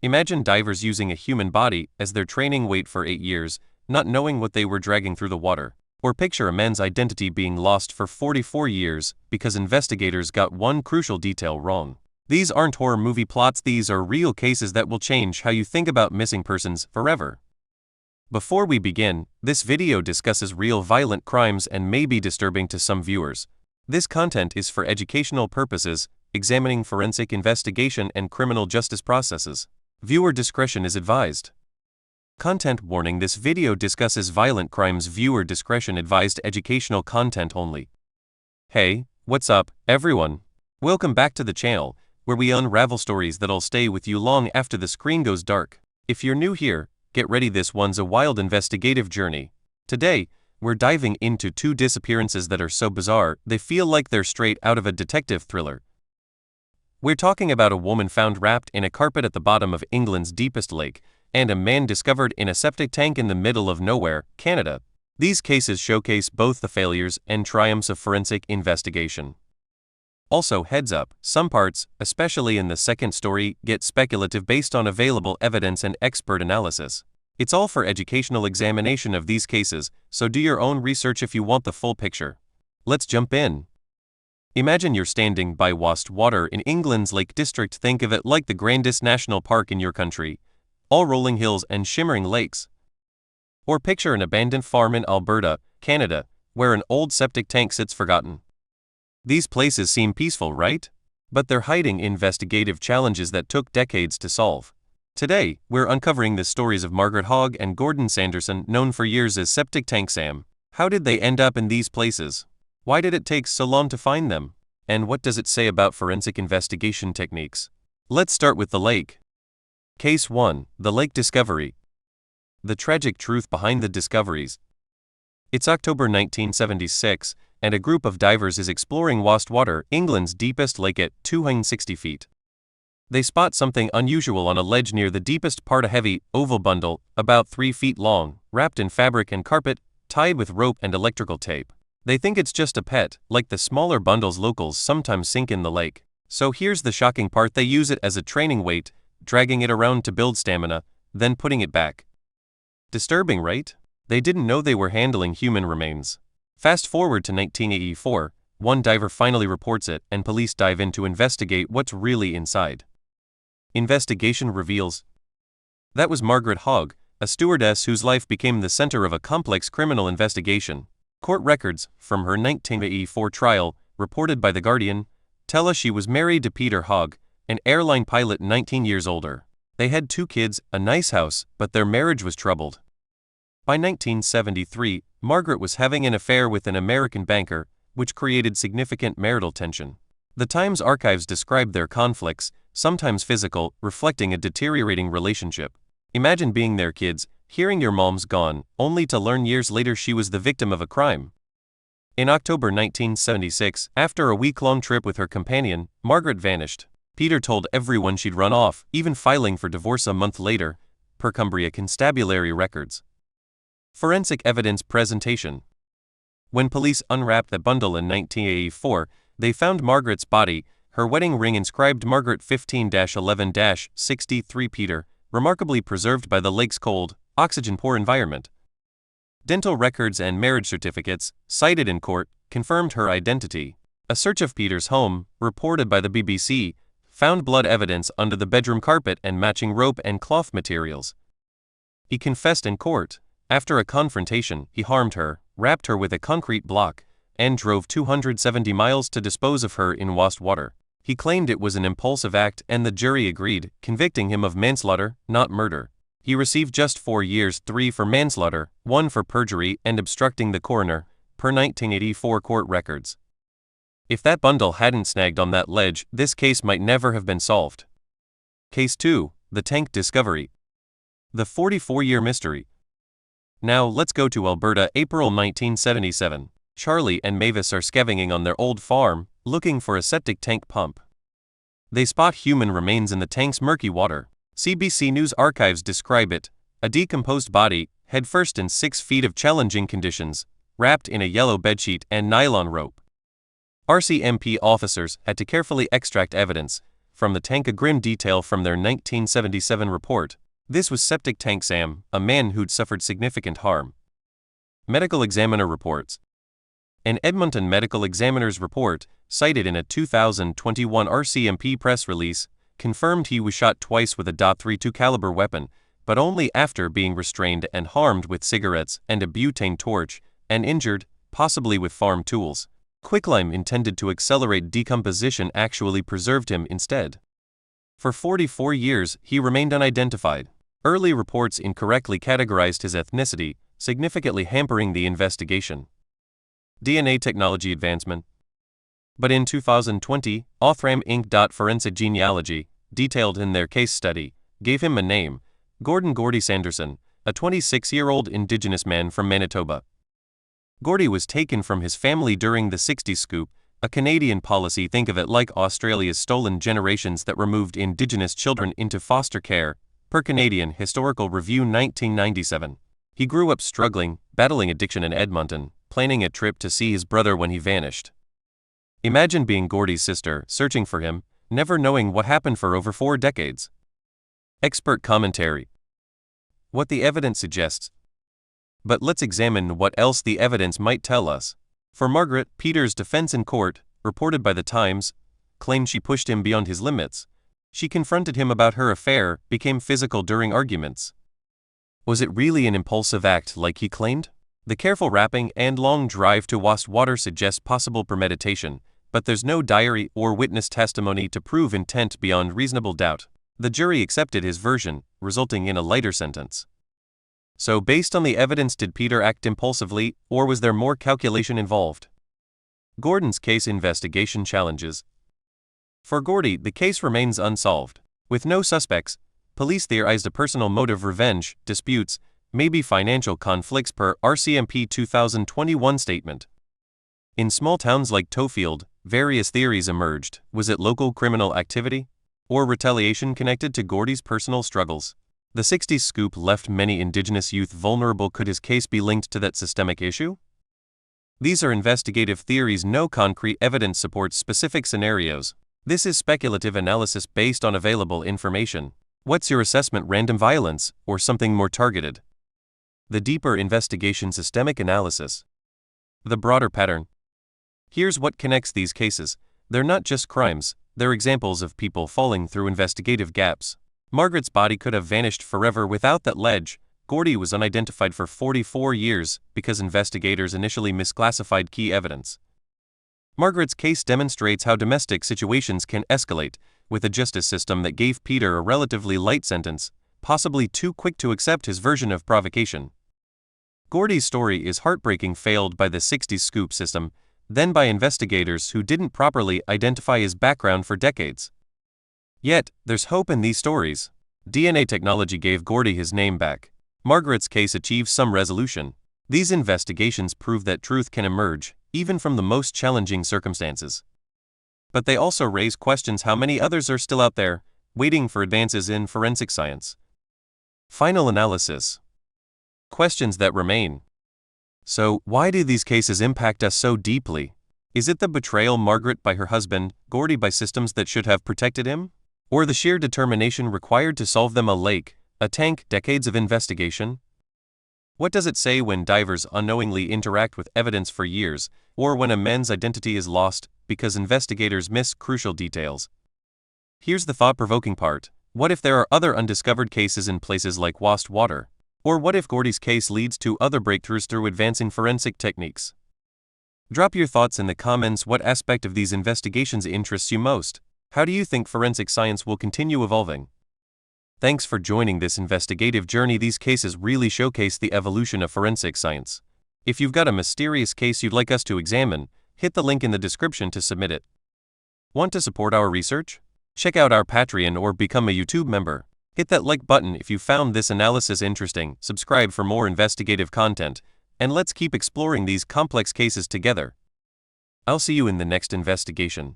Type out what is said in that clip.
Imagine divers using a human body as their training weight for 8 years, not knowing what they were dragging through the water. Or picture a man's identity being lost for 44 years because investigators got one crucial detail wrong. These aren't horror movie plots, these are real cases that will change how you think about missing persons forever. Before we begin, this video discusses real violent crimes and may be disturbing to some viewers. This content is for educational purposes, examining forensic investigation and criminal justice processes. Viewer discretion is advised. Content warning: this video discusses violent crimes. Viewer discretion advised. Educational content only. Hey, what's up, everyone? Welcome back to the channel, where we unravel stories that'll stay with you long after the screen goes dark. If you're new here, get ready, this one's a wild investigative journey. Today, we're diving into two disappearances that are so bizarre, they feel like they're straight out of a detective thriller. We're talking about a woman found wrapped in a carpet at the bottom of England's deepest lake, and a man discovered in a septic tank in the middle of nowhere, Canada. These cases showcase both the failures and triumphs of forensic investigation. Also, heads up, some parts, especially in the second story, get speculative based on available evidence and expert analysis. It's all for educational examination of these cases, so do your own research if you want the full picture. Let's jump in. Imagine you're standing by washed water in England's Lake District. Think of it like the grandest national park in your country, all rolling hills and shimmering lakes. Or picture an abandoned farm in Alberta, Canada, where an old septic tank sits forgotten. These places seem peaceful, right? But they're hiding investigative challenges that took decades to solve. Today, we're uncovering the stories of Margaret Hogg and Gordon Sanderson, known for years as Septic Tank Sam. How did they end up in these places? Why did it take so long to find them? And what does it say about forensic investigation techniques? Let's start with the lake. Case 1, the lake discovery. The tragic truth behind the discoveries. It's October 1976, and a group of divers is exploring washed water, England's deepest lake at 260 feet. They spot something unusual on a ledge near the deepest part, a heavy, oval bundle, about 3 feet long, wrapped in fabric and carpet, tied with rope and electrical tape. They think it's just a pet, like the smaller bundles locals sometimes sink in the lake. So here's the shocking part: they use it as a training weight, dragging it around to build stamina, then putting it back. Disturbing, right? They didn't know they were handling human remains. Fast forward to 1984, one diver finally reports it, and police dive in to investigate what's really inside. Investigation reveals that was Margaret Hogg, a stewardess whose life became the center of a complex criminal investigation. Court records from her 1984 trial, reported by The Guardian, tell us she was married to Peter Hogg, an airline pilot 19 years older. They had 2 kids, a nice house, but their marriage was troubled. By 1973, Margaret was having an affair with an American banker, which created significant marital tension. The Times archives described their conflicts, sometimes physical, reflecting a deteriorating relationship. Imagine being their kids, hearing your mom's gone, only to learn years later she was the victim of a crime. In October 1976, after a week-long trip with her companion, Margaret vanished. Peter told everyone she'd run off, even filing for divorce a month later, per Cumbria Constabulary records. Forensic evidence presentation. When police unwrapped the bundle in 1984, they found Margaret's body, her wedding ring inscribed Margaret 15-11-63 Peter, remarkably preserved by the lake's cold, oxygen-poor environment. Dental records and marriage certificates, cited in court, confirmed her identity. A search of Peter's home, reported by the BBC, found blood evidence under the bedroom carpet and matching rope and cloth materials. He confessed in court. After a confrontation, he harmed her, wrapped her with a concrete block, and drove 270 miles to dispose of her in washed water. He claimed it was an impulsive act, and the jury agreed, convicting him of manslaughter, not murder. He received just 4 years, 3 for manslaughter, 1 for perjury and obstructing the coroner, per 1984 court records. If that bundle hadn't snagged on that ledge, this case might never have been solved. Case 2, the tank discovery. The 44-year mystery. Now let's go to Alberta, April 1977. Charlie and Mavis are scavenging on their old farm, looking for a septic tank pump. They spot human remains in the tank's murky water. CBC News archives describe it: a decomposed body, headfirst in 6 feet of challenging conditions, wrapped in a yellow bedsheet and nylon rope. RCMP officers had to carefully extract evidence, from the tank, a grim detail from their 1977 report. This was Septic Tank Sam, a man who'd suffered significant harm. Medical Examiner reports. An Edmonton Medical Examiner's report, cited in a 2021 RCMP press release, confirmed he was shot twice with a .32 caliber weapon, but only after being restrained and harmed with cigarettes and a butane torch, and injured, possibly with farm tools. Quicklime intended to accelerate decomposition actually preserved him instead. For 44 years, he remained unidentified. Early reports incorrectly categorized his ethnicity, significantly hampering the investigation. DNA technology advancement. But in 2020, Othram Inc. Forensic Genealogy, detailed in their case study, gave him a name, Gordon "Gordy" Sanderson, a 26-year-old Indigenous man from Manitoba. Gordy was taken from his family during the 60s scoop, a Canadian policy. Think of it like Australia's stolen generations that removed Indigenous children into foster care, per Canadian Historical Review 1997. He grew up struggling, battling addiction in Edmonton, planning a trip to see his brother when he vanished. Imagine being Gordy's sister, searching for him, never knowing what happened for over 4 decades. Expert commentary. What the evidence suggests. But let's examine what else the evidence might tell us. For Margaret, Peter's defense in court, reported by The Times, claimed she pushed him beyond his limits. She confronted him about her affair, became physical during arguments. Was it really an impulsive act like he claimed? The careful wrapping and long drive to Wastwater suggest possible premeditation, but there's no diary or witness testimony to prove intent beyond reasonable doubt. The jury accepted his version, resulting in a lighter sentence. So based on the evidence, did Peter act impulsively, or was there more calculation involved? Gordon's case investigation challenges. For Gordy, the case remains unsolved. With no suspects, police theorized a personal motive, revenge, disputes, maybe financial conflicts per RCMP 2021 statement. In small towns like Tofield, various theories emerged. Was it local criminal activity? Or retaliation connected to Gordy's personal struggles? The 60s scoop left many Indigenous youth vulnerable. Could his case be linked to that systemic issue? These are investigative theories. No concrete evidence supports specific scenarios. This is speculative analysis based on available information. What's your assessment? Random violence, or something more targeted? The deeper investigation, systemic analysis. The broader pattern. Here's what connects these cases. They're not just crimes, they're examples of people falling through investigative gaps. Margaret's body could have vanished forever without that ledge. Gordy was unidentified for 44 years because investigators initially misclassified key evidence. Margaret's case demonstrates how domestic situations can escalate, with a justice system that gave Peter a relatively light sentence, possibly too quick to accept his version of provocation. Gordy's story is heartbreaking, failed by the 60s scoop system, then by investigators who didn't properly identify his background for decades. Yet, there's hope in these stories. DNA technology gave Gordy his name back. Margaret's case achieved some resolution. These investigations prove that truth can emerge, even from the most challenging circumstances. But they also raise questions: how many others are still out there, waiting for advances in forensic science? Final analysis. Questions that remain. So, why do these cases impact us so deeply? Is it the betrayal Margaret by her husband, Gordy by systems that should have protected him? Or the sheer determination required to solve them? A lake, a tank, decades of investigation? What does it say when divers unknowingly interact with evidence for years, or when a man's identity is lost because investigators miss crucial details? Here's the thought-provoking part. What if there are other undiscovered cases in places like Wastwater? Or what if Gordy's case leads to other breakthroughs through advancing forensic techniques? Drop your thoughts in the comments. What aspect of these investigations interests you most? How do you think forensic science will continue evolving? Thanks for joining this investigative journey. These cases really showcase the evolution of forensic science. If you've got a mysterious case you'd like us to examine, hit the link in the description to submit it. Want to support our research? Check out our Patreon or become a YouTube member. Hit that like button if you found this analysis interesting, subscribe for more investigative content, and let's keep exploring these complex cases together. I'll see you in the next investigation.